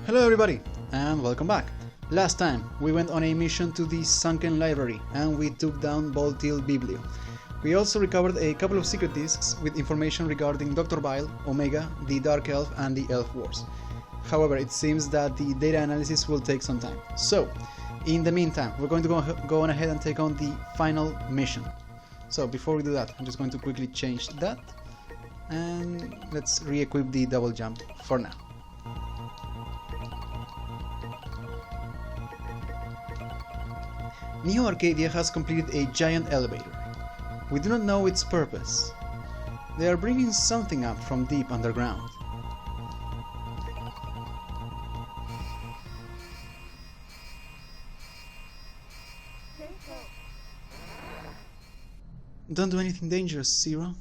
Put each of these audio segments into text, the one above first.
Hello everybody, and welcome back. Last time, we went on a mission to the Sunken Library, and we took down Voltil Biblio. We also recovered a couple of secret discs with information regarding Dr. Bile, Omega, the Dark Elf, and the Elf Wars. However, it seems that the data analysis will take some time. So, in the meantime, we're going to go on ahead and take on the final mission. So, before we do that, I'm just going to quickly change that, and let's re-equip the double jump for now. Neo Arcadia has completed a giant elevator. We do not know its purpose. They are bringing something up from deep underground. Don't do anything dangerous, Zero.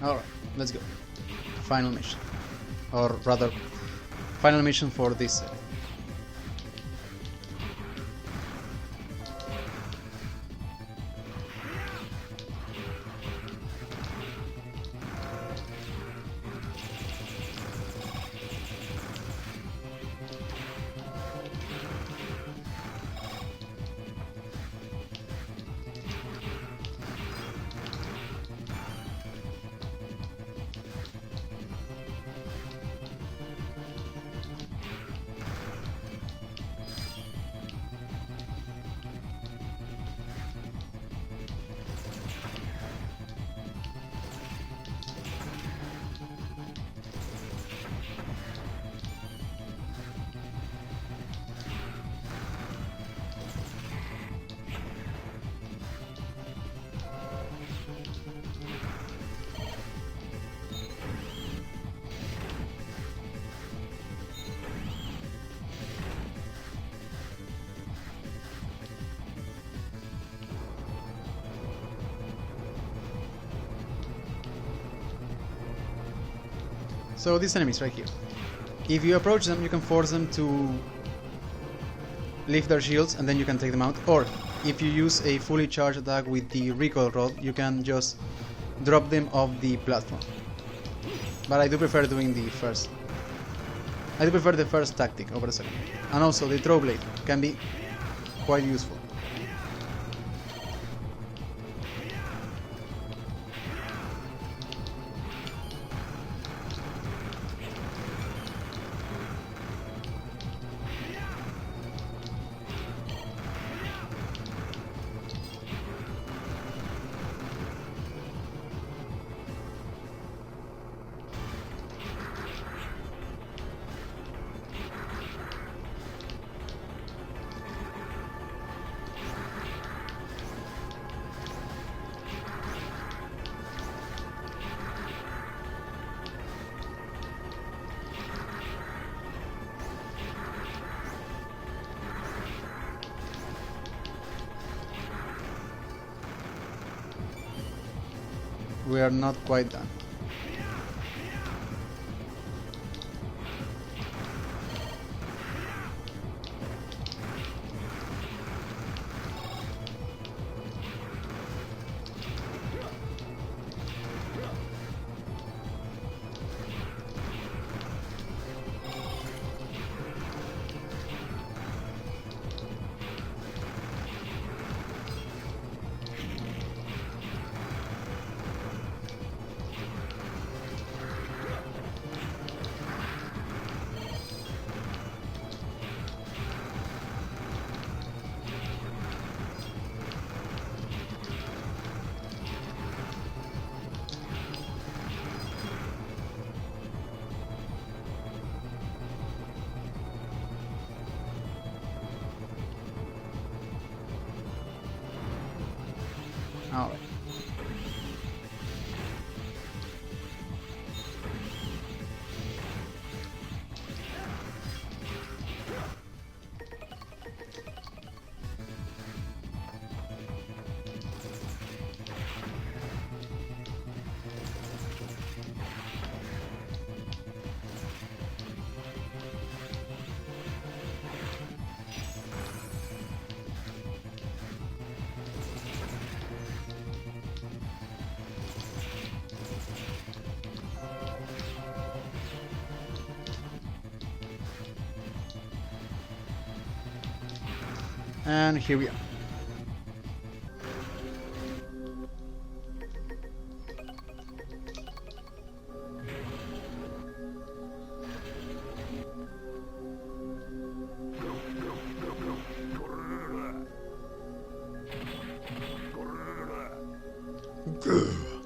Alright, let's go. Final mission. Or rather, final mission for this set. So these enemies right here. If you approach them, you can force them to lift their shields and then you can take them out. Or if you use a fully charged attack with the recoil rod, you can just drop them off the platform. But I do prefer doing the first. I do prefer the first tactic over the second. And also the throw blade can be quite useful. We are not quite done. Alright. And here we are.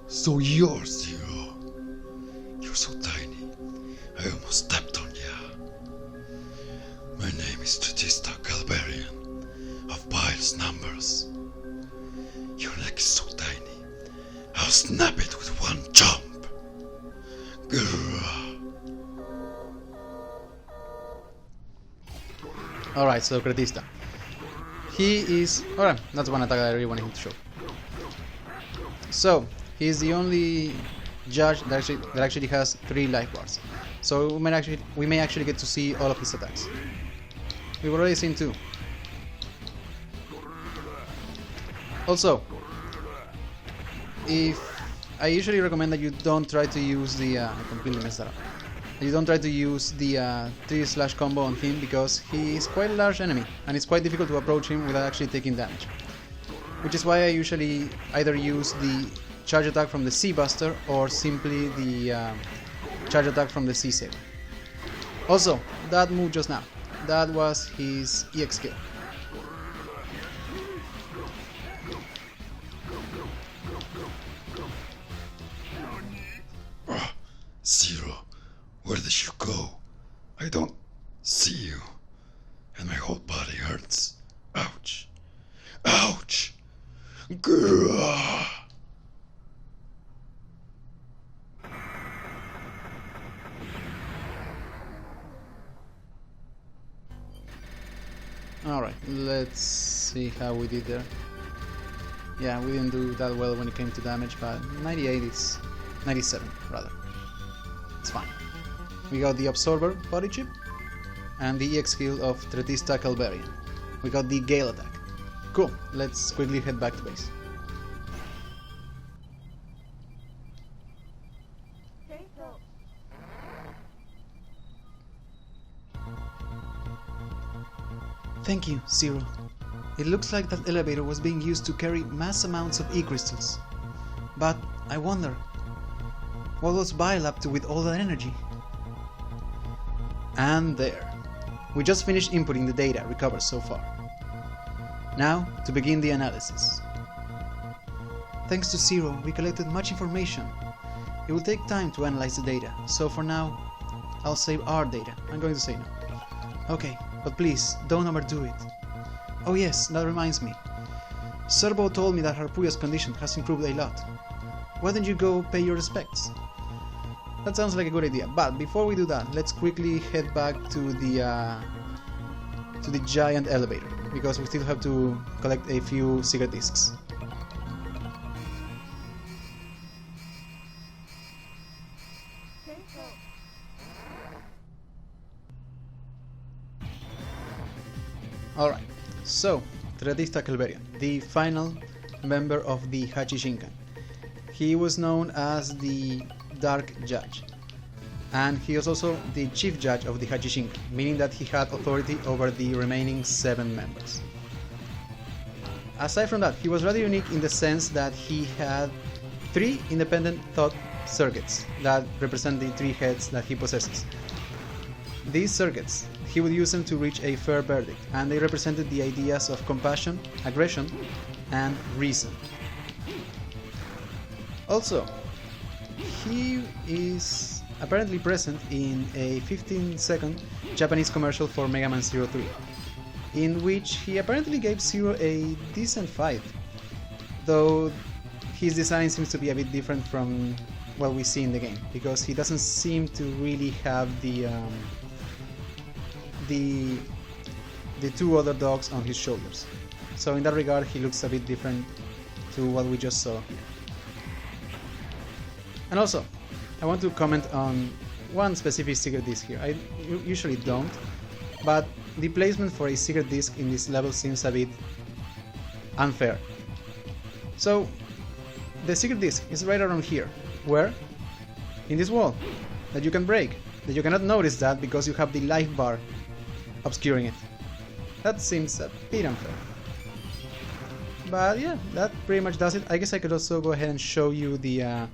So you're Zero. You're so tiny. I almost stepped on you. My name is Statista Calvarian of Bile's Numbers. Your neck is so tiny. I'll snap it with one jump. Alright, so Cretista. He is... Alright, that's one attack that I really wanted him to show. So, he's the only judge that actually has 3 life bars. So we may actually get to see all of his attacks. We've already seen 2. Also, I usually recommend that you don't try to use the... I completely messed that up. You don't try to use the 3/ combo on him because he is quite a large enemy and it's quite difficult to approach him without actually taking damage. Which is why I usually either use the charge attack from the Sea Buster or simply the charge attack from the Sea Saber. Also, that move just now, that was his EX skill. Zero, where did you go? I don't see you, and my whole body hurts. Ouch. Ouch! Grrrr. Alright, let's see how we did there. Yeah, we didn't do that well when it came to damage, but 98 is... 97, rather. It's fine. We got the Absorber body chip, and the EX skill of Tretista Calvarian. We got the Gale attack. Cool, let's quickly head back to base. Thank you, Zero. It looks like that elevator was being used to carry mass amounts of E-crystals. But I wonder, what was Bile up to with all that energy? And there. We just finished inputting the data recovered so far. Now, to begin the analysis. Thanks to Zero, we collected much information. It will take time to analyze the data, so for now, I'll save our data. I'm going to say no. Okay, but please, don't overdo it. Oh yes, that reminds me. Servo told me that Harpuya's condition has improved a lot. Why don't you go pay your respects? That sounds like a good idea, but before we do that, let's quickly head back to the giant elevator, because we still have to collect a few secret discs. Alright, so, Tretista Calvarian, the final member of the Hachishinkan. He was known as the Dark Judge, and he was also the Chief Judge of the Hachishinkan, meaning that he had authority over the remaining 7 members. Aside from that, he was rather unique in the sense that he had 3 independent thought circuits that represent the 3 heads that he possesses. These circuits, he would use them to reach a fair verdict, and they represented the ideas of compassion, aggression, and reason. Also, he is apparently present in a 15-second Japanese commercial for Mega Man 03, in which he apparently gave Zero a decent fight, though his design seems to be a bit different from what we see in the game, because he doesn't seem to really have the 2 other dogs on his shoulders. So in that regard, he looks a bit different to what we just saw here. And also, I want to comment on one specific secret disc here. I usually don't, but the placement for a secret disc in this level seems a bit unfair. So, the secret disc is right around here. Where? In this wall, that you can break. That you cannot notice that because you have the life bar obscuring it. That seems a bit unfair. But yeah, that pretty much does it. I guess I could also go ahead and show you the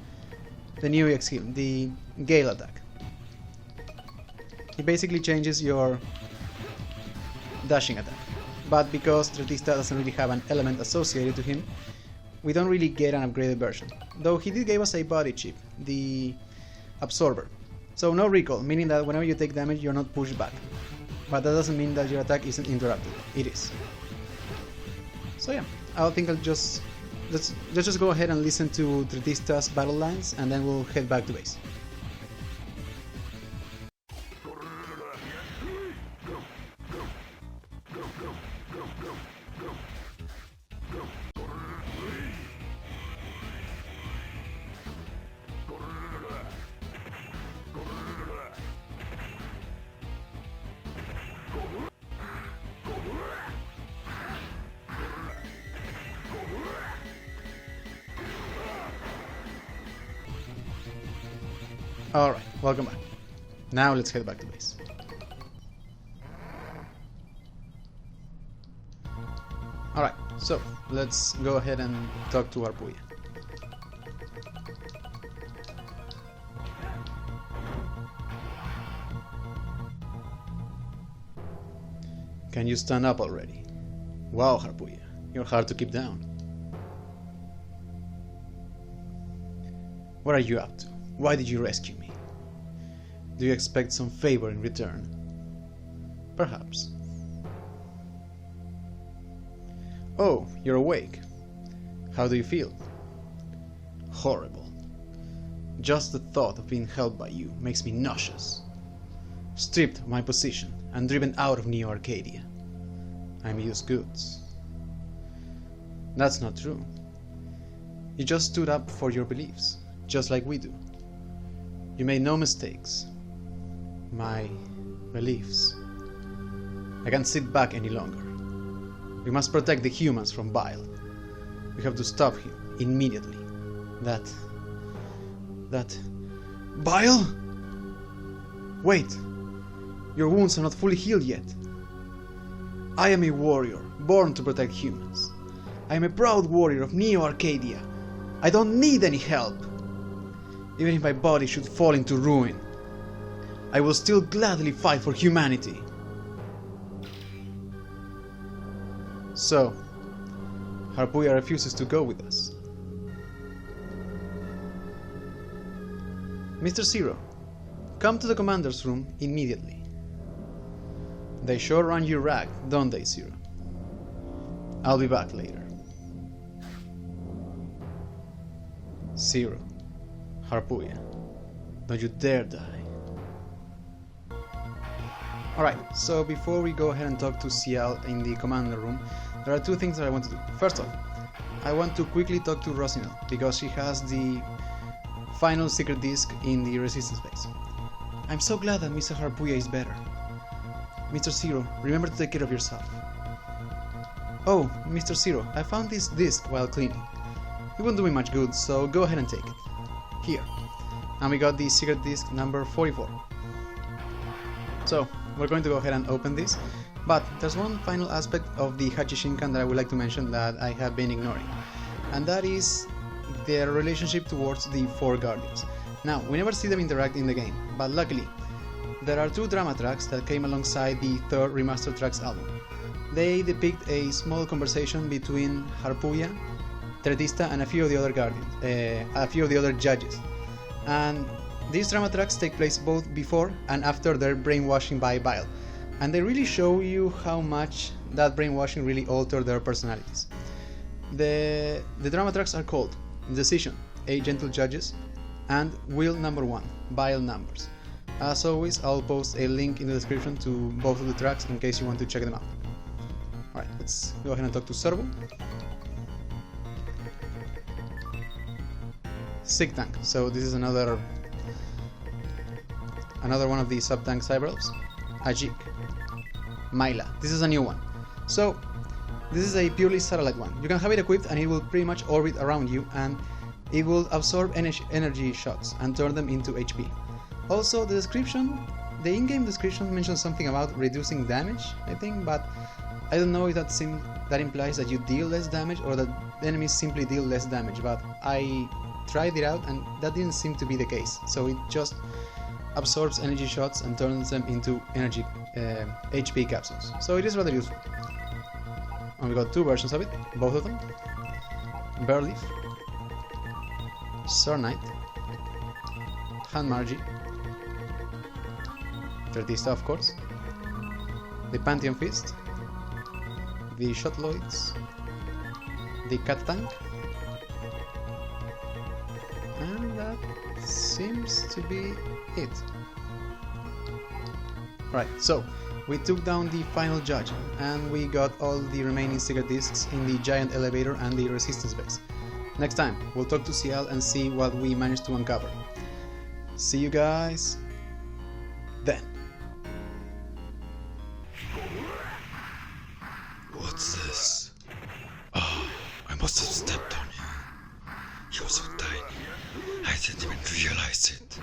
new EX skill, the Gale attack. It basically changes your dashing attack. But because Tretista doesn't really have an element associated to him, we don't really get an upgraded version. Though he did give us a body chip, the Absorber. So no recoil, meaning that whenever you take damage you're not pushed back. But that doesn't mean that your attack isn't interrupted. It is. So yeah, I think I'll just... Let's just go ahead and listen to Tretista's battle lines and then we'll head back to base. Alright, welcome back. Now let's head back to base. Alright, so let's go ahead and talk to Harpuya. Can you stand up already? Wow, Harpuya, you're hard to keep down. What are you up to? Why did you rescue me? Do you expect some favor in return? Perhaps. Oh, you're awake. How do you feel? Horrible. Just the thought of being held by you makes me nauseous. Stripped of my position and driven out of Neo Arcadia. I'm used goods. That's not true. You just stood up for your beliefs, just like we do. You made no mistakes. My beliefs. I can't sit back any longer. We must protect the humans from Bile. We have to stop him immediately. That... Bile? Wait! Your wounds are not fully healed yet. I am a warrior, born to protect humans. I am a proud warrior of Neo Arcadia. I don't need any help. Even if my body should fall into ruin, I will still gladly fight for humanity. So, Harpuya refuses to go with us. Mr. Zero, come to the commander's room immediately. They sure run you ragged, don't they, Zero? I'll be back later. Zero. Harpuya, don't you dare die. Alright, so before we go ahead and talk to Ciel in the commander room, there are two things that I want to do. First off, I want to quickly talk to Rosinel, because she has the final secret disc in the resistance base. I'm so glad that Mr. Harpuya is better. Mr. Zero, remember to take care of yourself. Oh, Mr. Zero, I found this disc while cleaning. It won't do me much good, so go ahead and take it. Here. And we got the secret disc number 44. So, we're going to go ahead and open this, but there's one final aspect of the Hachishinkan that I would like to mention that I have been ignoring, and that is their relationship towards the four guardians. Now, we never see them interact in the game, but luckily, there are two drama tracks that came alongside the third Remastered Tracks album. They depict a small conversation between Harpuya, Tretista, and a few of the other guardians, a few of the other judges. And these drama tracks take place both before and after their brainwashing by Bile, and they really show you how much that brainwashing really altered their personalities. The drama tracks are called Decision, 8 Gentle Judges, and Will Number 1, Bile Numbers. As always, I'll post a link in the description to both of the tracks in case you want to check them out. Alright, let's go ahead and talk to Servo. Sick Tank, so this is another one of the sub-tank cyber-elves. Ajik. Myla, this is a new one. So, this is a purely satellite one. You can have it equipped and it will pretty much orbit around you, and it will absorb energy shots and turn them into HP. Also, the in-game description mentions something about reducing damage, I think, but I don't know if that implies that you deal less damage or that enemies simply deal less damage, but I tried it out and that didn't seem to be the case. So it just absorbs energy shots and turns them into energy HP capsules. So it is rather useful. And we got two versions of it, both of them. Bear Leaf, Sir Knight, Hand Margie, Tretista of course, the Pantheon Fist, the Shotloids, the Cat Tank, and that seems to be it. Right, so we took down the final judge and we got all the remaining secret discs in the giant elevator and the resistance base. Next time we'll talk to Ciel and see what we managed to uncover. See you guys then. What's this? Oh, I must have stepped on you. You're so tiny. I didn't even realize it.